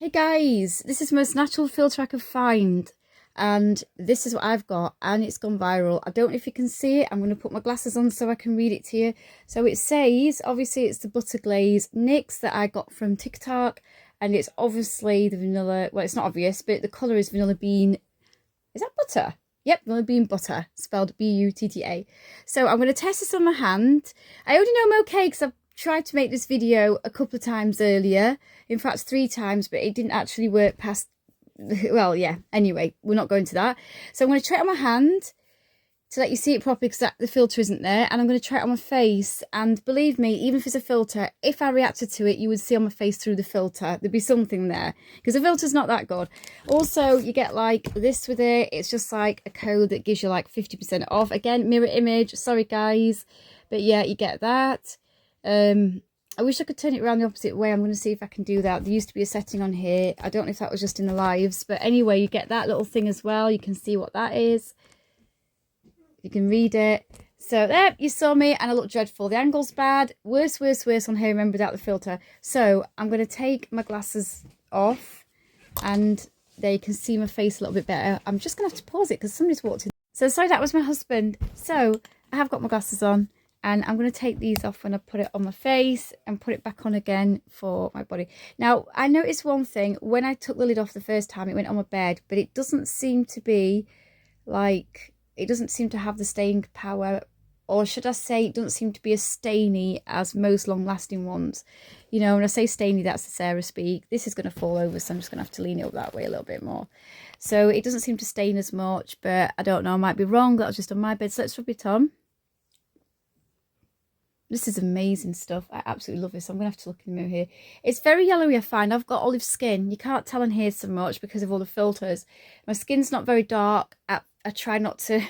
Hey guys, this is the most natural filter I could find, and this is what I've got, and it's gone viral. I don't know if you can see it. I'm going to put my glasses on so I can read it to you. So it says, obviously it's the butter glaze NYX that I got from TikTok, and it's obviously the vanilla, well it's not obvious, but the colour is vanilla bean. Is that butter? Yep, vanilla bean butter, spelled B-U-T-T-A. So I'm going to test this on my hand. I already know I'm okay because I've tried to make this video a couple of times earlier, in fact 3 times, but it didn't actually work past, well yeah, anyway, we're not going to that. So I'm going to try it on my hand to let you see it properly because the filter isn't there, and I'm going to try it on my face, and believe me, even if it's a filter, if I reacted to it you would see on my face through the filter, there'd be something there because the filter's not that good. Also, you get like this with it, it's just like a code that gives you like 50% off. Again, mirror image, sorry guys, but yeah, you get that. I wish I could turn it around the opposite way. I'm going to see if I can do that. There used to be a setting on here. I don't know if that was just in the lives, but anyway, you get that little thing as well. You can see what that is. You can read it. So there, you saw me and I look dreadful. The angle's bad. Worse on here, remember, without the filter. So I'm going to take my glasses off and there you can see my face a little bit better. I'm just going to have to pause it because somebody's walked in. So sorry, that was my husband. So I have got my glasses on. And I'm going to take these off when I put it on my face and put it back on again for my body. Now, I noticed one thing. When I took the lid off the first time, it went on my bed. But it doesn't seem to be like, it doesn't seem to have the staying power. Or should I say, it doesn't seem to be as stainy as most long-lasting ones. You know, when I say stainy, that's the Sarah speak. This is going to fall over, so I'm just going to have to lean it up that way a little bit more. So it doesn't seem to stain as much, but I don't know. I might be wrong. That was just on my bed. So let's rub it on. This is amazing stuff. I absolutely love this. I'm going to have to look in the mirror here. It's very yellowy, I find. I've got olive skin. You can't tell in here so much because of all the filters. My skin's not very dark. I try not to...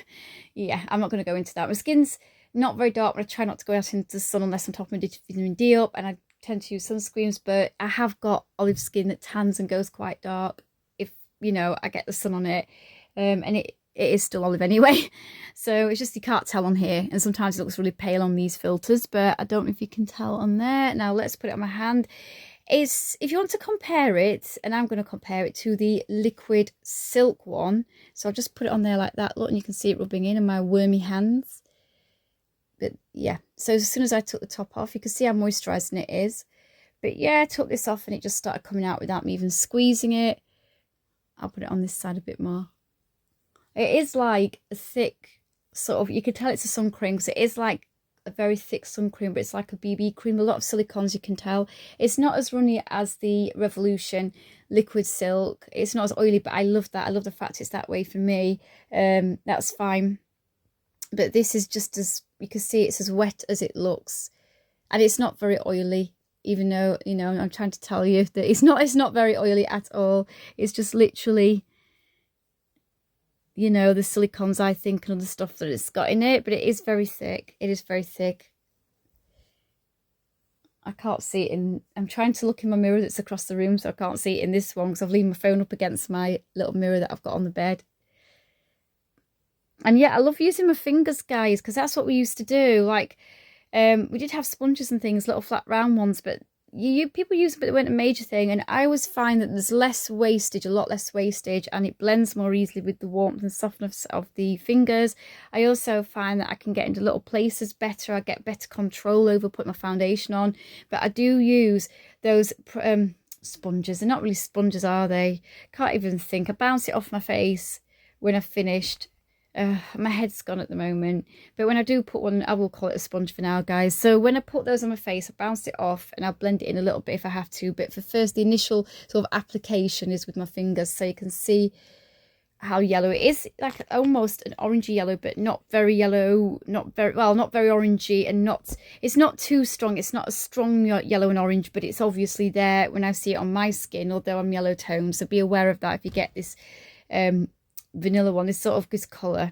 Yeah, I'm not going to go into that. My skin's not very dark, but I try not to go out into the sun unless I'm topping my vitamin D up. And I tend to use sunscreens, but I have got olive skin that tans and goes quite dark if, you know, I get the sun on it. And it is still olive anyway, so it's just you can't tell on here, and sometimes it looks really pale on these filters, but I don't know if you can tell on there. Now let's put it on my hand. If you want to compare it, and I'm going to compare it to the liquid silk one, so I'll just put it on there like that, look, and you can see it rubbing in my wormy hands. But yeah, so as soon as I took the top off, you can see how moisturizing it is. But yeah, I took this off and it just started coming out without me even squeezing it. I'll put it on this side a bit more. It is like a thick sort of, you can tell it's a sun cream because it is like a very thick sun cream, but it's like a BB cream. A lot of silicons, you can tell. It's not as runny as the Revolution liquid silk. It's not as oily, but I love that. I love the fact it's that way for me. That's fine. But this is just as, you can see it's as wet as it looks. And it's not very oily, even though, you know, I'm trying to tell you that it's not very oily at all. It's just literally, you know, the silicons, I think, and other stuff that it's got in it, but it is very thick. It is very thick. I can't see it in, I'm trying to look in my mirror that's across the room, so I can't see it in this one because I've leaned my phone up against my little mirror that I've got on the bed. And yeah, I love using my fingers, guys, because that's what we used to do. Like, we did have sponges and things, little flat round ones, but people use it, but it weren't a major thing. And I always find that there's less wastage, a lot less wastage, and it blends more easily with the warmth and softness of the fingers. I also find that I can get into little places better. I get better control over putting my foundation on. But I do use those sponges. They're not really sponges, are they? Can't even think. I bounce it off my face when I've finished. My head's gone at the moment, but when I do put one, I will call it a sponge for now, guys. So when I put those on my face, I bounce it off and I'll blend it in a little bit if I have to, but for first, the initial sort of application is with my fingers, so you can see how yellow it is, like almost an orangey yellow, but not very yellow, not very orangey, and it's not too strong. It's not a strong yellow and orange, but it's obviously there when I see it on my skin, although I'm yellow toned, so be aware of that if you get this vanilla one, this sort of this colour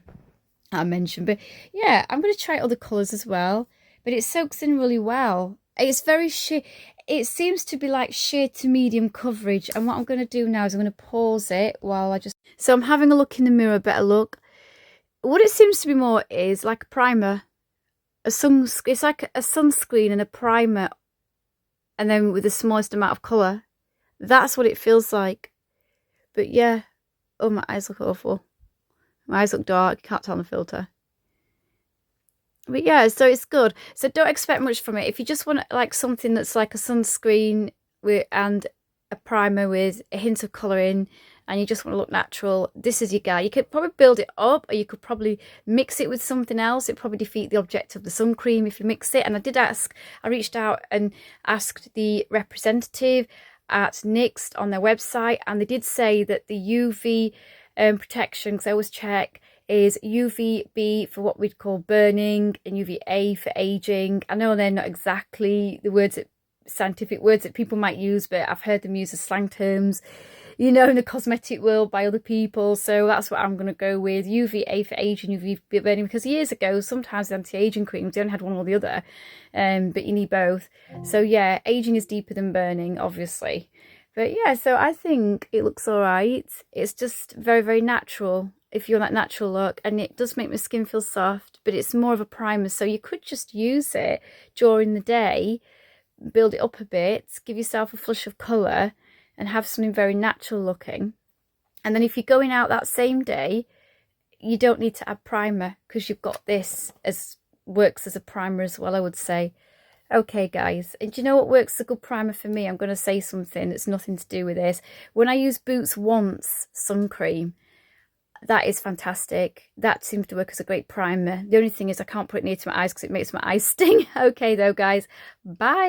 I mentioned. But yeah, I'm going to try other colours as well, but it soaks in really well. It's very sheer, it seems to be like sheer to medium coverage, and what I'm going to do now is I'm going to pause it while I just, so I'm having a look in the mirror, a better look. What it seems to be more is like a primer, it's like a sunscreen and a primer, and then with the smallest amount of colour. That's what it feels like. But yeah, oh, my eyes look awful. My eyes look dark, can't tell on the filter. But yeah, so it's good. So don't expect much from it. If you just want like something that's like a sunscreen with and a primer with a hint of colouring, and you just want to look natural, this is your guy. You could probably build it up, or you could probably mix it with something else. It probably defeat the object of the sun cream if you mix it. And I reached out and asked the representative at NYX on their website, and they did say that the UV protection, because I always check, is UVB for what we'd call burning and UVA for aging. I know they're not exactly the scientific words that people might use, but I've heard them use as slang terms, you know, in the cosmetic world by other people. So that's what I'm going to go with, UVA for aging, UVB burning, because years ago, sometimes the anti-aging creams, they only had one or the other, but you need both. So yeah, aging is deeper than burning, obviously. But yeah, so I think it looks all right. It's just very, very natural if you want that natural look, and it does make my skin feel soft, but it's more of a primer. So you could just use it during the day, build it up a bit, give yourself a flush of colour, and have something very natural looking. And then if you're going out that same day, you don't need to add primer, because you've got this as works as a primer as well, I would say. Okay guys, and do you know what works as a good primer for me? I'm going to say something that's nothing to do with this. When I use Boots Once sun cream, that is fantastic. That seems to work as a great primer. The only thing is I can't put it near to my eyes because it makes my eyes sting. Okay though guys, bye.